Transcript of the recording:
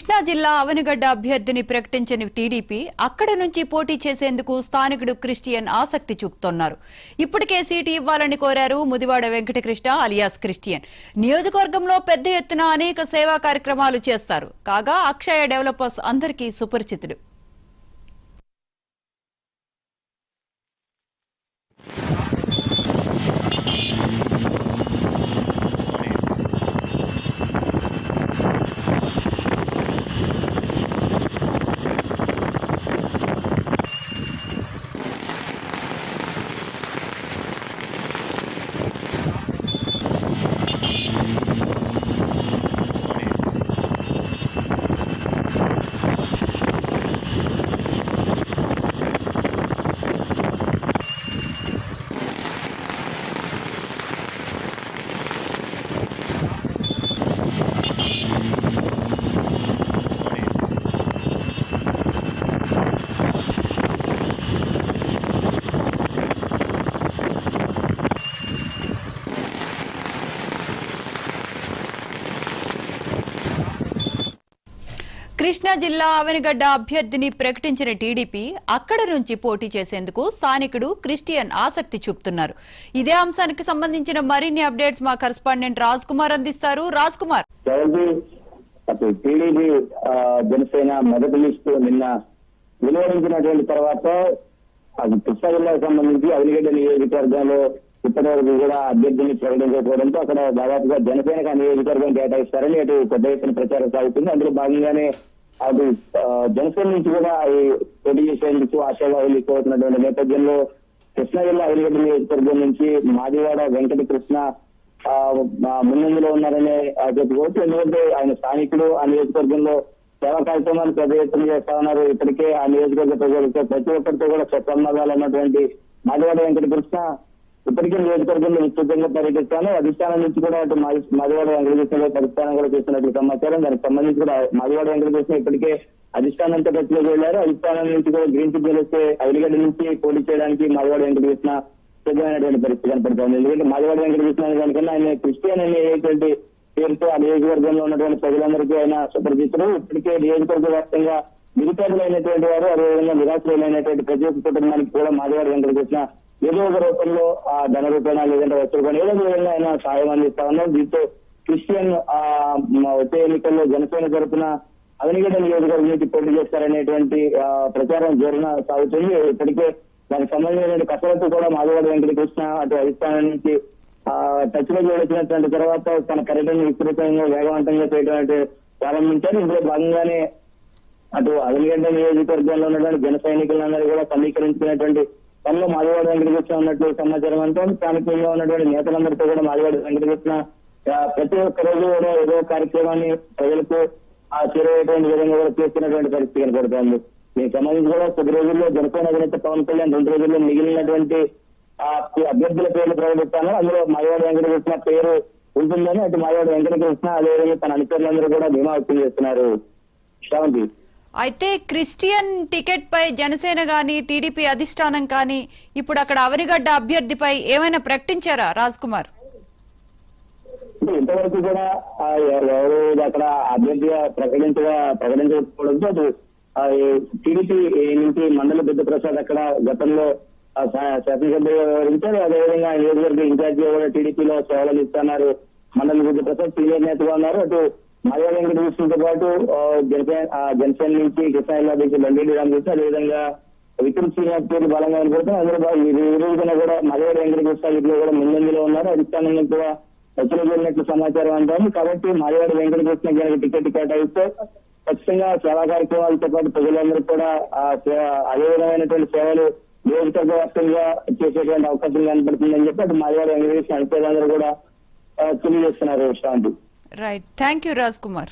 కృష్ణా జిల్లా అవనిగడ్డ అభ్యర్థిని ప్రకటించిన టీడీపీ అక్కడ నుంచి పోటీ చేసేందుకు స్థానికుడు క్రిస్టియన్ ఆసక్తి చూపుతున్నారు. ఇప్పటికే సీటు ఇవ్వాలని కోరారు ముదివాడ వెంకటకృష్ణ అలియాస్ క్రిస్టియన్. నియోజకవర్గంలో పెద్ద ఎత్తున అనేక సేవా కార్యక్రమాలు చేస్తారు. కాగా అక్షయ డెవలపర్స్ అందరికీ సుపరిచితుడు. కృష్ణా జిల్లా అవనిగడ్డ అభ్యర్థిని ప్రకటించిన టీడీపీ అక్కడ నుంచి పోటీ చేసేందుకు స్థానికుడు క్రిస్టియన్ ఆసక్తి చూపుతున్నారు. ఇదే అంశానికి సంబంధించిన మరిన్ని అప్డేట్స్ మా కరెస్పాండెంట్ రాజ్ కుమార్ అందిస్తారు. రాజ్ కుమార్, టీడీపీ జనసేన మొదటి లిస్టు నిన్న వెలువరించినటువంటి తర్వాత అది కృష్ణా జిల్లాకు సంబంధించి అవనిగడ్డ నియోజకవర్గంలో ఇప్పటివరకు కూడా అభ్యర్థిని ప్రకటించకపోవడంతో అక్కడ దాదాపుగా జనసేనకు ఆ నియోజకవర్గం కేటాయిస్తారని అటు పెద్ద ఎత్తున ప్రచారం సాగుతుంది. అందులో భాగంగానే అటు జనసేన నుంచి కూడా పోటీ చేసేందుకు ఆశావాహులు ఎక్కువ అవుతున్నటువంటి నేపథ్యంలో కృష్ణా జిల్లా అవనిగడ్డ నియోజకవర్గం నుంచి మాదివాడ వెంకటకృష్ణ ముందంజలో ఉన్నారనే చెప్పుకోవచ్చు. ఎందుకంటే ఆయన స్థానికుడు, ఆ నియోజకవర్గంలో సేవా కార్యక్రమాలు పెద్ద ఎత్తున చేస్తా ఉన్నారు. ఇప్పటికే ఆ నియోజకవర్గ ప్రజలతో ప్రతి ఒక్కరితో కూడా సత్సంబంధాలన్నటువంటి మాదివాడ వెంకటకృష్ణ ఇప్పటికే నియోజకవర్గంలో విస్తృతంగా పర్యటిస్తాను. అధిష్టానం నుంచి కూడా అటు మాదివాడ వెంకటకృష్ణ పరిస్థానం కూడా చేస్తున్నట్టు సమాచారం. దానికి సంబంధించి కూడా మాదివాడ వెంకటకృష్ణ ఇప్పటికే అధిష్టానంతో టచ్లోకి వెళ్లారు. అధిష్టానం నుంచి కూడా గ్రీన్ సిగ్నల్ వస్తే అవనిగడ్డ నుంచి పోటీ చేయడానికి మాదివాడ వెంకటకృష్ణ సిద్ధమైనటువంటి పరిస్థితి కనపడుతుంది. ఎందుకంటే మాదివాడ వెంకటకృష్ణ అనే దానికన్నా ఆయన క్రిస్టియన్ అనేటువంటి పేరుతో ఆ నియోజకవర్గంలో ఉన్నటువంటి ప్రజలందరికీ ఆయన సుపరిచితులు. ఇప్పటికే నియోజకవర్గ వ్యాప్తంగా నిరుపేదలైనటువంటి వారు, అదేవిధంగా నిరాశలైనటువంటి ప్రతి ఒక్క కుటుంబానికి కూడా మాదివాడ వెంకటకృష్ణ ఏదో ఒక రూపంలో ఆ ధన రూపేణ లేదంటే వస్తువులు ఏదో విధంగా ఆయన సాయం అందిస్తా ఉన్నారు. దీంతో క్రిస్టియన్ వచ్చే ఎన్నికల్లో జనసేన తరఫున అవనిగడ్డ నియోజకవర్గం నుంచి పోటీ చేస్తారనేటువంటి ప్రచారం జోరున సాగుతుంది. ఇప్పటికే దానికి సంబంధించిన కసరత్తు కూడా మాదివాడ వెంకటకృష్ణ అటు అధిష్టానం నుంచి టచ్ లో వచ్చినటువంటి తర్వాత తన పర్యటన విస్తృతంగా వేగవంతంగా చేయడం ప్రారంభించారు. ఇందులో భాగంగానే అటు అవనిగడ్డ నియోజకవర్గంలో ఉన్నటువంటి జన సైనికులందరూ కూడా సమీకరించినటువంటి పనిలో మాదివాడ వెంకటకృష్ణ ఉన్నట్లు సమాచారం అంతా స్థానికంగా ఉన్నటువంటి నేతలందరితో కూడా మాదివాడ వెంకటకృష్ణ ప్రతి ఒక్క రోజు కూడా ఏదో కార్యక్రమాన్ని ప్రజలకు చేరేటువంటి విధంగా కూడా చేస్తున్నటువంటి పరిస్థితి కనపడుతోంది. దీనికి సంబంధించి కూడా కొద్ది రోజుల్లో జనసేన అధినేత పవన్ కళ్యాణ్ 2 రోజుల్లో మిగిలినటువంటి అభ్యర్థుల పేర్లు ప్రకటిస్తాను. అందులో మాదివాడ వెంకటకృష్ణ పేరు ఉంటుందని అటు మాదివాడ వెంకటకృష్ణ అదేవిధంగా తన అనుచరులందరూ కూడా ధీమా వ్యక్తం చేస్తున్నారు. శ్రావంతి, అయితే క్రిస్టియన్ టికెట్ పై జనసేన గాని టీడీపీ అధిష్టానం కానీ ఇప్పుడు అక్కడ అవనిగడ్డ అభ్యర్థిపై ఏమైనా ప్రకటించారా రాజ్ కుమార్? ఇంతవరకు కూడా ఎవరు అక్కడ అభ్యర్థిగా ప్రకటించకపోవడంతో అటు టీడీపీ నుంచి మండల బుద్ధ ప్రసాద్ అక్కడ గతంలో శాసనసభ్యులు వ్యవహరించారు. అదేవిధంగా నియోజకవర్గ ఇన్ఛార్జిగా కూడా టీడీపీలో సేవలు ఇస్తున్నారు. మండల బుద్ధ ప్రసాద్ సీనియర్ నేతగా ఉన్నారు. అటు మాదివాడ వెంకటకృష్ణతో పాటు జనసేన నుంచి కృష్ణా జిల్లా నుంచి బండి రామకృష్ణ, అదేవిధంగా విక్రమ్ శ్రీనివాస్ పేర్లు బలంగా కనపడుతుంది. అందులో ఈ రోజున కూడా మాదివాడ వెంకటకృష్ణ వీటిలో కూడా ముందంజలో ఉన్నారు. అధిష్టానం కూడా చర్చలు జరిగినట్లు సమాచారం అంటాము. కాబట్టి మాదివాడ వెంకటకృష్ణ గారికి టికెట్ కేటాయిస్తే ఖచ్చితంగా సేవా కార్యక్రమాలతో పాటు ప్రజలందరూ కూడా అదే విధమైనటువంటి సేవలు నియోజకవర్గ వ్యాప్తంగా చేసేటువంటి అవకాశం కనపడుతుందని చెప్పి అటు మాదివాడ వెంకటకృష్ణ అనుచరులందరూ కూడా తెలియజేస్తున్నారు. Shanti, right, thank you Raj Kumar.